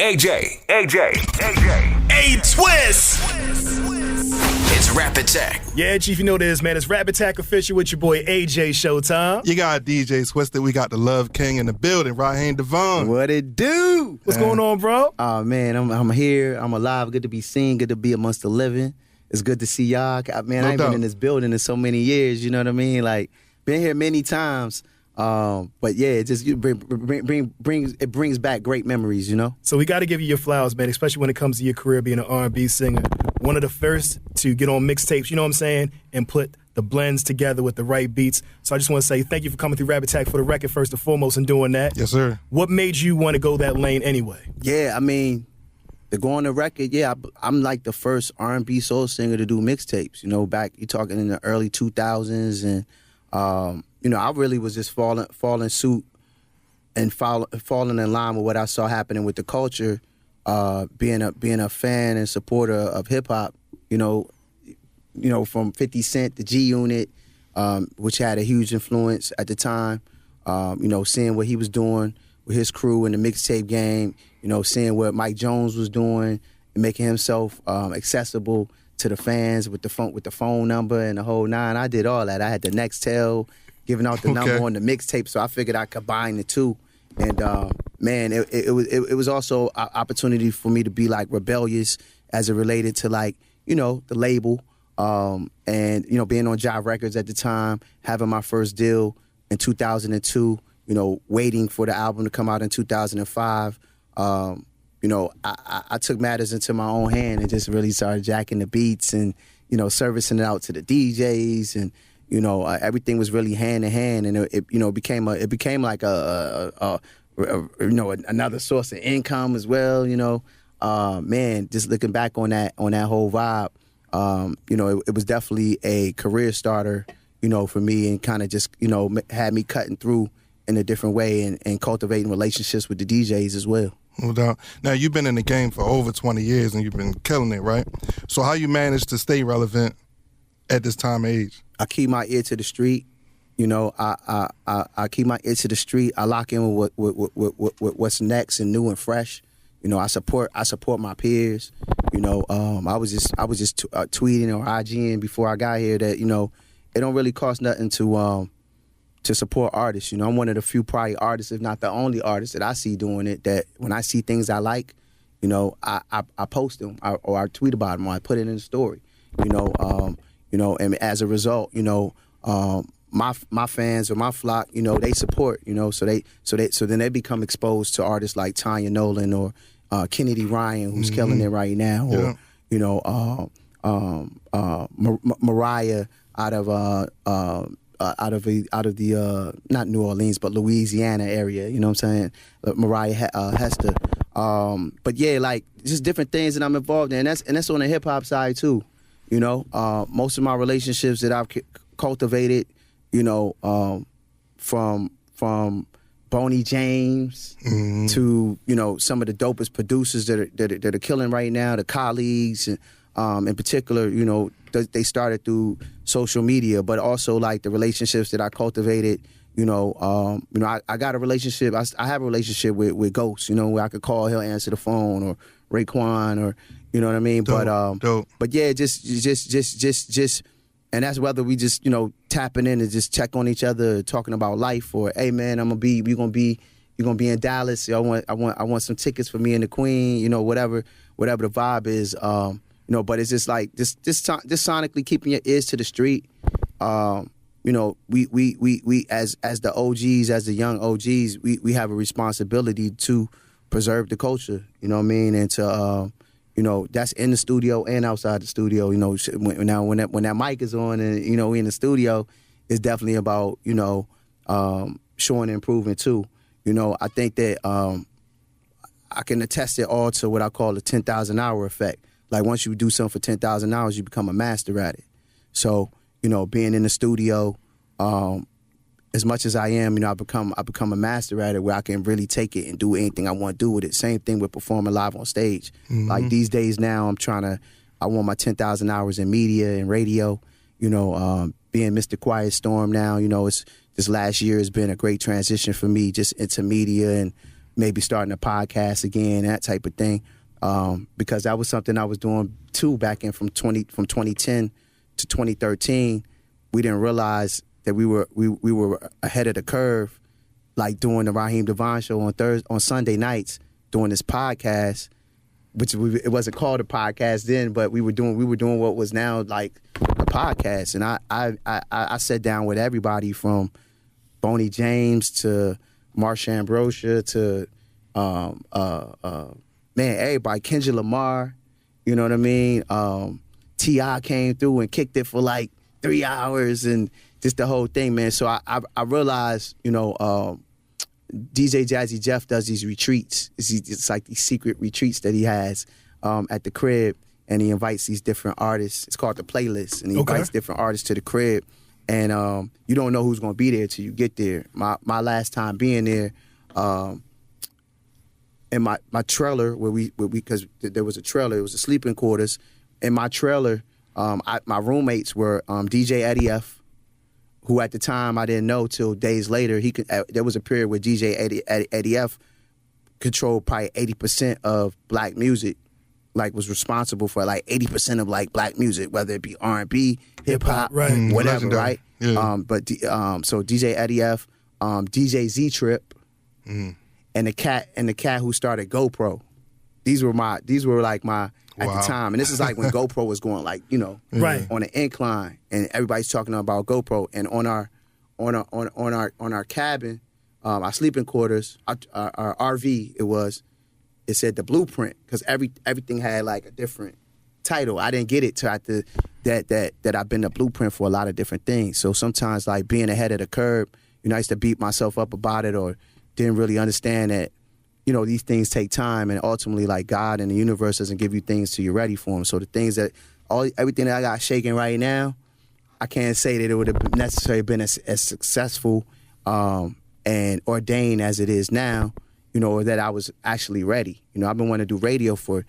AJ. A-Twist. It's Rap Attack. Yeah, Chief, you know this, man. It's Rap Attack official with your boy AJ Showtime. You got DJ Twisted. We got the Love King in the building, Raheem DeVaughn. What it do? What's going on, bro? Oh, man, I'm here. I'm alive. Good to be seen. Good to be amongst the living. It's good to see y'all. Man, I ain't been in this building in so many years, you know what I mean? Like, been here many times. But yeah, it just brings back great memories, you know? So we got to give you your flowers, man, especially when it comes to your career being an R&B singer. One of the first to get on mixtapes, you know what I'm saying, and put the blends together with the right beats. So I just want to say thank you for coming through Rap Attack for the record, first and foremost, and doing that. Yes, sir. What made you want to go that lane anyway? Yeah, I mean, to go on the record, yeah, I'm like the first R&B soul singer to do mixtapes. You know, back, you're talking in the early 2000s, and you know, I really was just falling suit and falling in line with what I saw happening with the culture. Being a fan and supporter of hip hop, you know, from 50 Cent to G Unit, which had a huge influence at the time. You know, seeing what he was doing with his crew in the mixtape game. You know, seeing what Mike Jones was doing and making himself accessible to the fans with the phone number and the whole nine. I did all that. I had the Nextel, giving out the number on the mixtape, so I figured I'd combine the two. And man, it was also an opportunity for me to be like rebellious as it related to, like, you know, the label, and you know, being on Jive Records at the time, having my first deal in 2002. You know, waiting for the album to come out in 2005. You know, I took matters into my own hand and just really started jacking the beats and, you know, servicing it out to the DJs, and you know, everything was really hand in hand, and it you know, became like a you know, another source of income as well. You know, man, just looking back on that whole vibe, you know, it was definitely a career starter, you know, for me, and kind of just, you know, had me cutting through in a different way and cultivating relationships with the DJs as well. No doubt. Now, you've been in the game for over 20 years and you've been killing it, right? So how you manage to stay relevant at this time and age? I keep my ear to the street. You know, I keep my ear to the street. I lock in with what's next and new and fresh. You know, I support my peers. You know, I was just tweeting or IGing before I got here that, you know, it don't really cost nothing to support artists. You know, I'm one of the few probably artists, if not the only artist that I see doing it, that when I see things I like, you know, I post them or I tweet about them or I put it in the story. You know, and as a result, you know, my fans or my flock, you know, they support, you know, so then they become exposed to artists like Tanya Nolan or Kennedy Ryan, who's killing it right now, or you know, Mariah out of the not New Orleans but Louisiana area, you know what I'm saying? Mariah Hester. But yeah, like just different things that I'm involved in, and that's on the hip hop side too. You know, most of my relationships that I've cultivated, you know, from Boney James to, you know, some of the dopest producers that are killing right now, the colleagues, and in particular, you know, they started through social media, but also like the relationships that I cultivated. You know, I got a relationship. I have a relationship with Ghost. You know, where I could call, he'll answer the phone, or Raekwon, or you know what I mean. Dope. But yeah, just, and that's whether we just, you know, tapping in and just check on each other, talking about life, or hey man, you're gonna be in Dallas. I want some tickets for me and the Queen. You know, whatever the vibe is. You know, but it's just like just sonically keeping your ears to the street. You know, we as the OGs, as the young OGs, we have a responsibility to preserve the culture. You know what I mean, and to you know, that's in the studio and outside the studio. You know, when that mic is on and, you know, we in the studio, it's definitely about, you know, showing improvement too. You know, I think that I can attest it all to what I call the 10,000 hour effect. Like once you do something for 10,000 hours, you become a master at it. So, you know, being in the studio, as much as I am, you know, I become a master at it, where I can really take it and do anything I want to do with it. Same thing with performing live on stage. Like these days now, I want my 10,000 hours in media and radio. You know, being Mr. Quiet Storm now, you know, this last year has been a great transition for me, just into media and maybe starting a podcast again, that type of thing, because that was something I was doing too back in from 2010 to 2013. We didn't realize that we were ahead of the curve, like doing the Raheem DeVaughn show on Sunday nights, doing this podcast, which it wasn't called a podcast then, but we were doing what was now like a podcast. And I sat down with everybody from Boney James to Marsha Ambrosia to everybody, Kendrick Lamar, you know what I mean? T.I. came through and kicked it for like 3 hours and just the whole thing, man. So I realized, DJ Jazzy Jeff does these retreats. It's like these secret retreats that he has at the crib, and he invites these different artists. It's called the Playlist, and he invites different artists to the crib, and you don't know who's going to be there till you get there. My last time being there, in my trailer where we because there was a trailer, it was a sleeping quarters. In my trailer, my roommates were DJ Eddie F, who at the time I didn't know till days later. There was a period where DJ Eddie F controlled probably 80% of black music, like was responsible for like 80% of like black music, whether it be R&B, hip hop, right. whatever, Legendary. right? Yeah. So DJ Eddie F, DJ Z Trip, and the cat who started GoPro. These were like my at the time, and this is like when GoPro was going like right on an incline, and everybody's talking about GoPro. And on our cabin, our sleeping quarters, our RV, it said the Blueprint, because everything had like a different title. I didn't get it till after that I've been the blueprint for a lot of different things. So sometimes like being ahead of the curve, I used to beat myself up about it, or didn't really understand that these things take time, and ultimately, like, God and the universe doesn't give you things till you're ready for them. So the things everything that I got shaking right now, I can't say that it would have necessarily been as successful and ordained as it is now, or that I was actually ready. I've been wanting to do radio for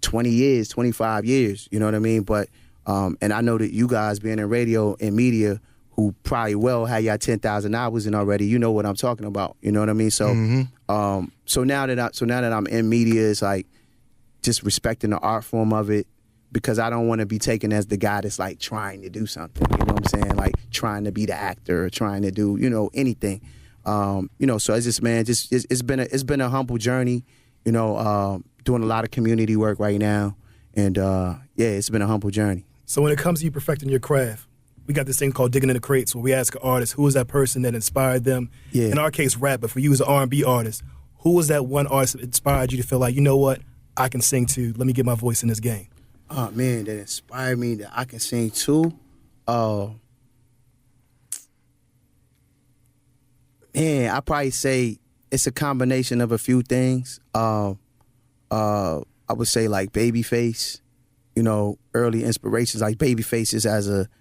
20 years, 25 years, you know what I mean? But, and I know that you guys being in radio and media, who probably had y'all 10,000 hours in already, you know what I'm talking about. You know what I mean? So, so now that I'm in media, it's like just respecting the art form of it, because I don't want to be taken as the guy that's like trying to do something. You know what I'm saying? Like trying to be the actor, or trying to do anything. So it's just, man, it's been a humble journey. Doing a lot of community work right now, and it's been a humble journey. So when it comes to you perfecting your craft, we got this thing called Digging in the Crates, where we ask an artist, who was that person that inspired them? Yeah. In our case, rap, but for you as an R&B artist, who was that one artist that inspired you to feel like, you know what, I can sing too, let me get my voice in this game? Oh, man, that inspired me that I can sing too? Man, I probably say it's a combination of a few things. I would say like Babyface, early inspirations, like Babyface is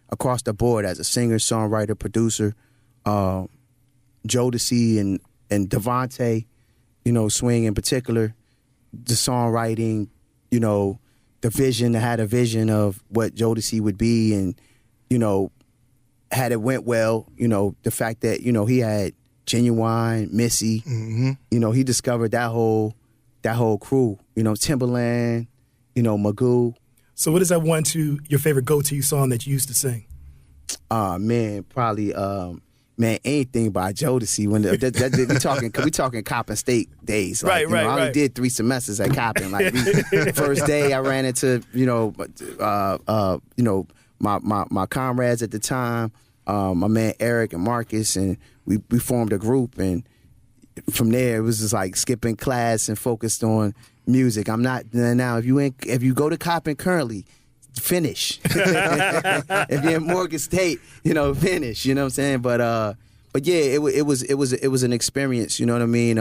across the board as a singer, songwriter, producer. Jodeci and Devontae, Swing in particular, the songwriting, the vision, had a vision of what Jodeci would be, and, had it went well, the fact that, he had Genuine, Missy, he discovered that whole crew, Timberland, Magoo. So what is that your favorite go-to song that you used to sing? Man, probably anything by Jodeci. When we talking Coppin State days. Like, right. I only did 3 semesters at Coppin. Like first day, I ran into my comrades at the time, my man Eric and Marcus, and we formed a group, and from there it was just like skipping class and focused on music. I'm not now. If you go to Coppin currently, finish. If you're in Morgan State, finish. You know what I'm saying? But yeah, it was an experience. You know what I mean?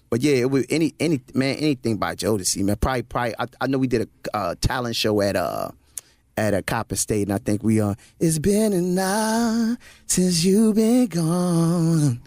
But yeah, it was anything by Jodeci, man. Probably. I know we did a talent show at a Coppin State, and I think we it's been an hour since you've been gone.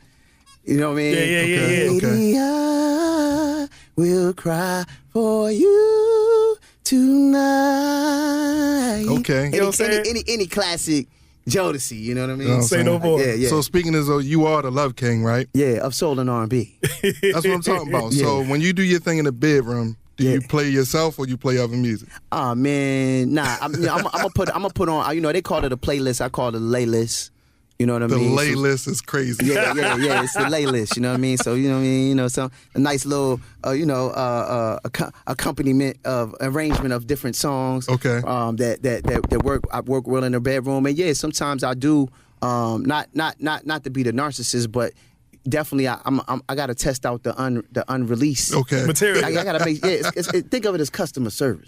You know what I mean? Yeah. Lady, I will cry for you tonight. Okay. You know what I'm saying? Any classic Jodeci, you know what I mean? You know what I'm Say no saying? more. Yeah. So speaking as though you are the Love King, right? Yeah, of soul and R&B. That's what I'm talking about. So when you do your thing in the bedroom, do you play yourself or you play other music? Oh man, nah. I'm gonna put on. You know, they call it a playlist. I call it a lay list. You know what I The mean? lay list is crazy. Yeah. It's the lay list. You know what I mean? So you know what I mean? You know, some a nice little, accompaniment of arrangement of different songs. Okay. That work. I work well in the bedroom, and yeah, sometimes I do. Not to be the narcissist, but definitely I got to test out the unreleased material. I gotta make think of it as customer service.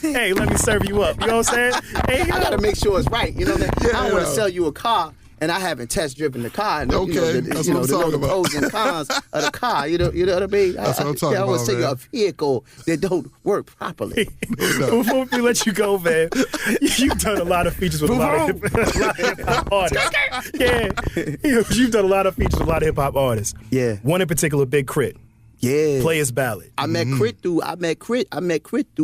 Hey, let me serve you up. You know what I'm saying? Hey, I gotta make sure it's right. You know what I mean? I don't want to sell you a car and I haven't test driven the car. And, that's what I'm talking the about. pros and cons of the car. You know what I mean? That's what I'm talking I want to about, sell you man. a vehicle that don't work properly. Before we let you go, man, you've done a lot of features with a lot of hip hop artists. Yeah, you've done a lot of features with a lot of hip hop artists. Yeah. One in particular, Big K.R.I.T. Yeah. Play His Ballad. I met K.R.I.T through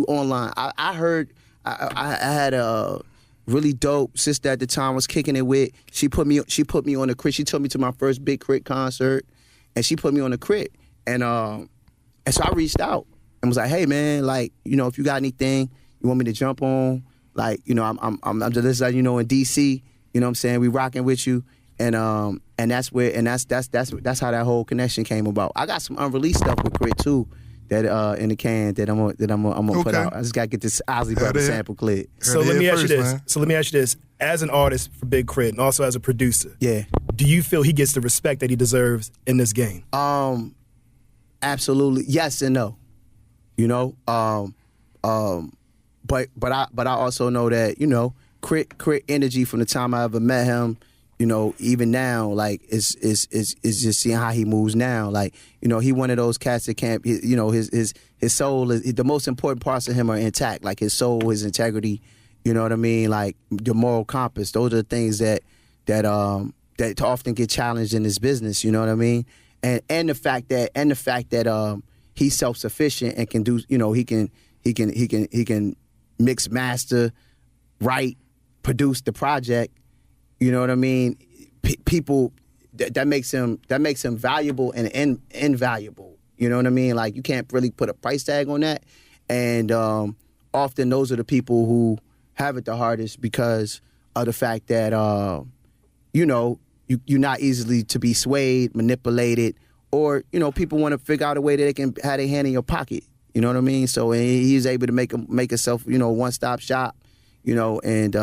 online. I heard I had a really dope sister at the time was kicking it with. She put me on the K.R.I.T. She took me to my first Big K.R.I.T concert, and she put me on the K.R.I.T. And so I reached out and was like, hey man, like, you know, if you got anything you want me to jump on, like, you know, I'm just like, you know, in DC, you know what I'm saying, we rocking with you. And that's where that's how that whole connection came about. I got some unreleased stuff with K.R.I.T too, that in the can that I'm gonna put out. I just gotta get this Ozzy Brothers sample cleared. So let me ask you this: as an artist for Big K.R.I.T and also as a producer, do you feel he gets the respect that he deserves in this game? Absolutely, yes and no. You know, but I also know that, you know, K.R.I.T energy from the time I ever met him, you know, even now, like, is just seeing how he moves now. Like, you know, he one of those cats that can't, you know, his soul is, the most important parts of him are intact, like his soul, his integrity, you know what I mean? Like the moral compass. Those are the things that often get challenged in this business, you know what I mean? And the fact that he's self-sufficient and can do, you know, he can mix, master, write, produce the project. You know what I mean? People that makes him valuable and invaluable. You know what I mean? Like, you can't really put a price tag on that. And often those are the people who have it the hardest because of the fact that you know, you're not easily to be swayed, manipulated, or, you know, people want to figure out a way that they can have their hand in your pocket. You know what I mean? So he's able to make himself, you know, one-stop shop, you know, and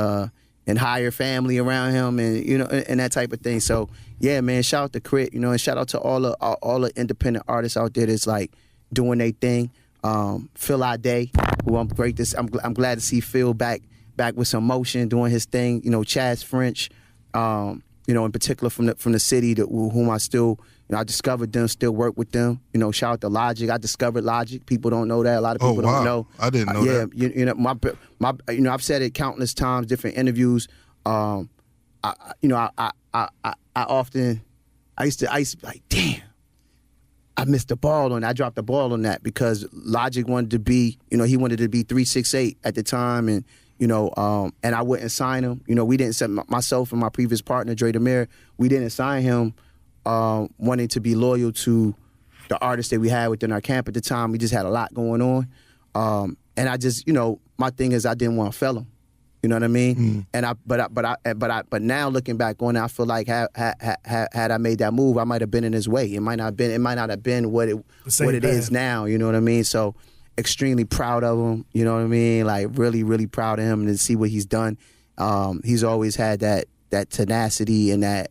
hire family around him, and, you know, and that type of thing. So yeah, man, shout out to K.R.I.T, you know, and shout out to all the independent artists out there that's like doing their thing. Phil Ade, who I'm glad to see Phil back with some motion, doing his thing. You know, Chaz French, you know, in particular from the city whom I still, you know, I discovered them, still work with them. You know, shout out to Logic. I discovered Logic. People don't know that. A lot of people don't know. I didn't know that. Yeah, you know, my you know, I've said it countless times, different interviews. I used to be like, damn, I missed the ball on that. I dropped the ball on that because Logic wanted to be, you know, he wanted to be 368 at the time, and, you know, and I wouldn't sign him. You know, we didn't send myself and my previous partner, Dre Demir, we didn't sign him wanting to be loyal to the artists that we had within our camp at the time. We just had a lot going on. And I just, you know, my thing is I didn't want to fail him. You know what I mean? And but now looking back on it, I feel like had I made that move, I might have been in his way. It might not have been what it is now. You know what I mean? So extremely proud of him. You know what I mean? Like really, really proud of him, and to see what he's done. He's always had that tenacity and that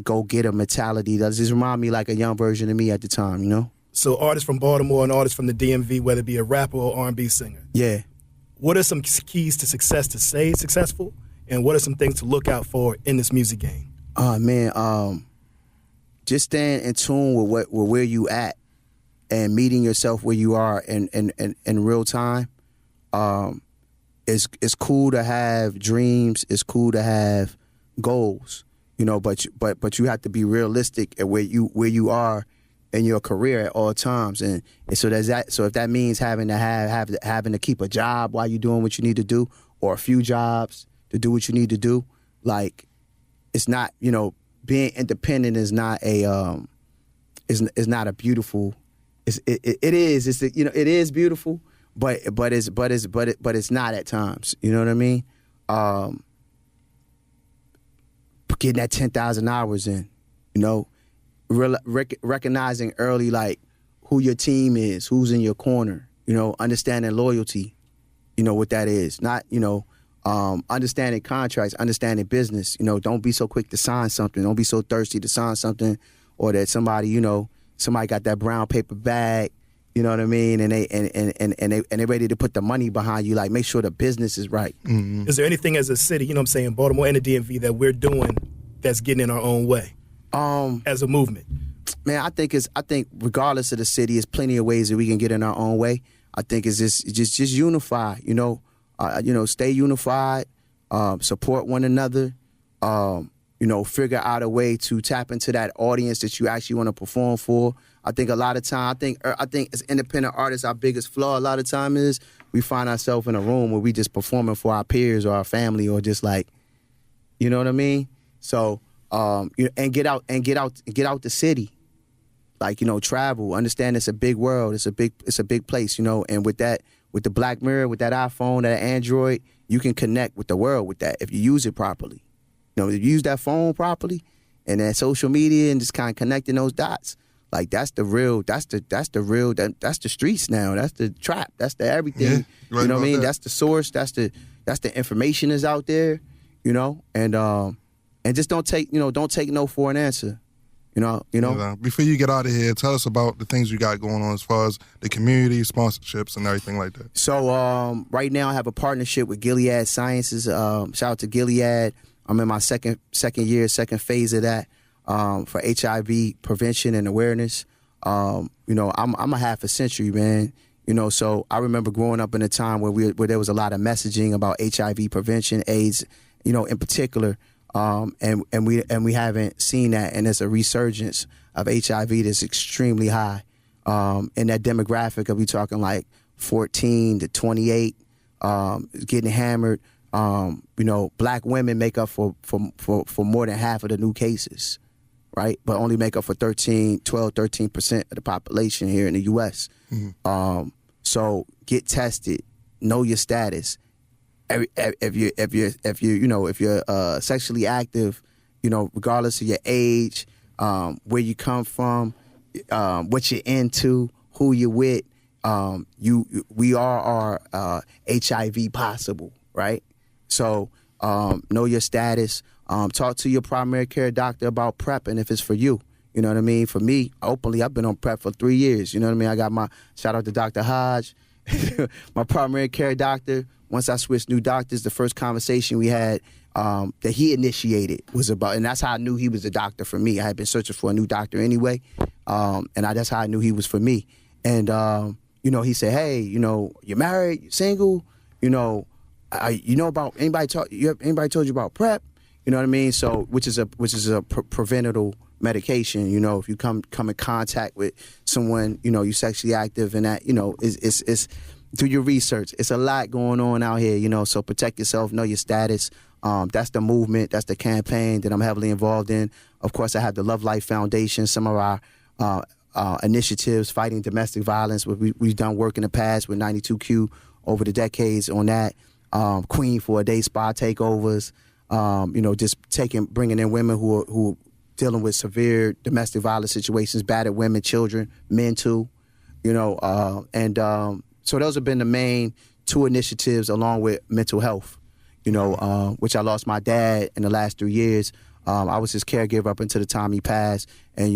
go-getter mentality. That just remind me like a young version of me at the time. You know? So artists from Baltimore and artists from the DMV, whether it be a rapper or R&B singer. Yeah. What are some keys to success to stay successful, and what are some things to look out for in this music game? Oh man, just staying in tune with where you at, and meeting yourself where you are in real time. It's cool to have dreams. It's cool to have goals, you know. But you have to be realistic at where you are in your career at all times, and so there's that. So if that means having to keep a job while you're doing what you need to do, or a few jobs to do what you need to do, like it's not, being independent is not a is not a beautiful. It is. It is beautiful, but it's not at times. You know what I mean? Getting that 10,000 hours in, recognizing early like who your team is, who's in your corner. Understanding loyalty. What that is. Not understanding contracts, understanding business. Don't be so quick to sign something. Don't be so thirsty to sign something, or that somebody somebody got that brown paper bag. You know what I mean? And they ready to put the money behind you. Like, make sure the business is right. Mm-hmm. Is there anything as a city, Baltimore and the DMV, that we're doing that's getting in our own way as a movement? Man, I think regardless of the city, there's plenty of ways that we can get in our own way. I think it's just unify. Stay unified, support one another. Figure out a way to tap into that audience that you actually want to perform for. I think a lot of time, I think as independent artists, our biggest flaw a lot of time is we find ourselves in a room where we just performing for our peers or our family, or just like, you know what I mean? So, and get out the city, like, travel. Understand it's a big world, it's a big place, and with the Black Mirror, with that iPhone, that Android, you can connect with the world with that if you use it properly. If you use that phone properly and that social media and just kind of connecting those dots, like that's the streets now. That's the trap. That's the everything. Yeah, right, you know what I mean? That. That's the source. That's the information is out there, and just don't take no for an answer. Before you get out of here, tell us about the things you got going on as far as the community, sponsorships, and everything like that. So right now I have a partnership with Gilead Sciences. Shout out to Gilead. I'm in my second phase of that for HIV prevention and awareness. I'm a half a century, man. So I remember growing up in a time where there was a lot of messaging about HIV prevention, AIDS, in particular. And we haven't seen that, and there's a resurgence of HIV that's extremely high. In that demographic, we talking like 14 to 28, getting hammered. Black women make up for more than half of the new cases, right? But only make up for 13% of the population here in the U.S. Mm-hmm. So get tested, know your status. If you're sexually active, regardless of your age, where you come from, what you're into, who you're with, we are HIV possible, right? So know your status. Talk to your primary care doctor about PrEP and if it's for you. You know what I mean? For me, openly, I've been on PrEP for 3 years. You know what I mean? I got my shout out to Dr. Hodge, my primary care doctor. Once I switched new doctors, the first conversation we had that he initiated was about, and that's how I knew he was a doctor for me. I had been searching for a new doctor anyway, and that's how I knew he was for me. And he said, "Hey, you're married, you're single, about anybody told you about PrEP? You know what I mean? So which is a preventable medication. If you come in contact with someone, you're sexually active, and that it's do your research. It's a lot going on out here, so protect yourself, know your status. That's the movement, that's the campaign that I'm heavily involved in. Of course, I have the Love Life Foundation, some of our initiatives fighting domestic violence. We've done work in the past with 92Q over the decades on that. Queen for a Day spa takeovers, just bringing in women who dealing with severe domestic violence situations, battered women, children, men too, so those have been the main two initiatives, along with mental health, which I lost my dad in the last 3 years. I was his caregiver up until the time he passed. And,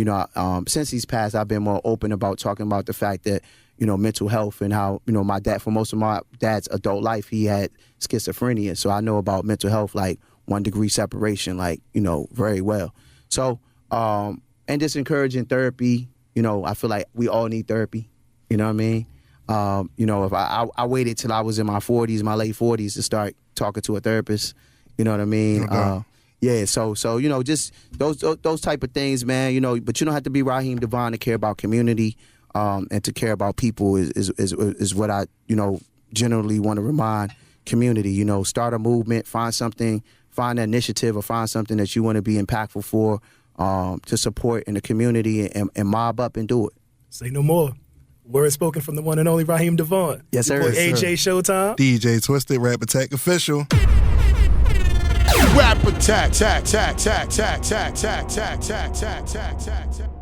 since he's passed, I've been more open about talking about the fact that, mental health and how, my dad, for most of my dad's adult life, he had schizophrenia. So I know about mental health, like 1 degree separation, like, very well. So, and just encouraging therapy, I feel like we all need therapy, you know what I mean? If I waited till I was in my late 40s to start talking to a therapist, you know what I mean? Yeah, so just those type of things, man, but you don't have to be Raheem DeVaughn to care about community, and to care about people is what I, generally want to remind community, start a movement, find something find an initiative or find something that you want to be impactful for, to support in the community and mob up and do it. Say no more. Word spoken from the one and only Raheem DeVaughn. Yes, Your sir. boy AJ Showtime. DJ Twisted, Rap Attack Official. Rap Attack, tack, tack, tack, tack, tack, tack, tack, tack, tack, tack, tack.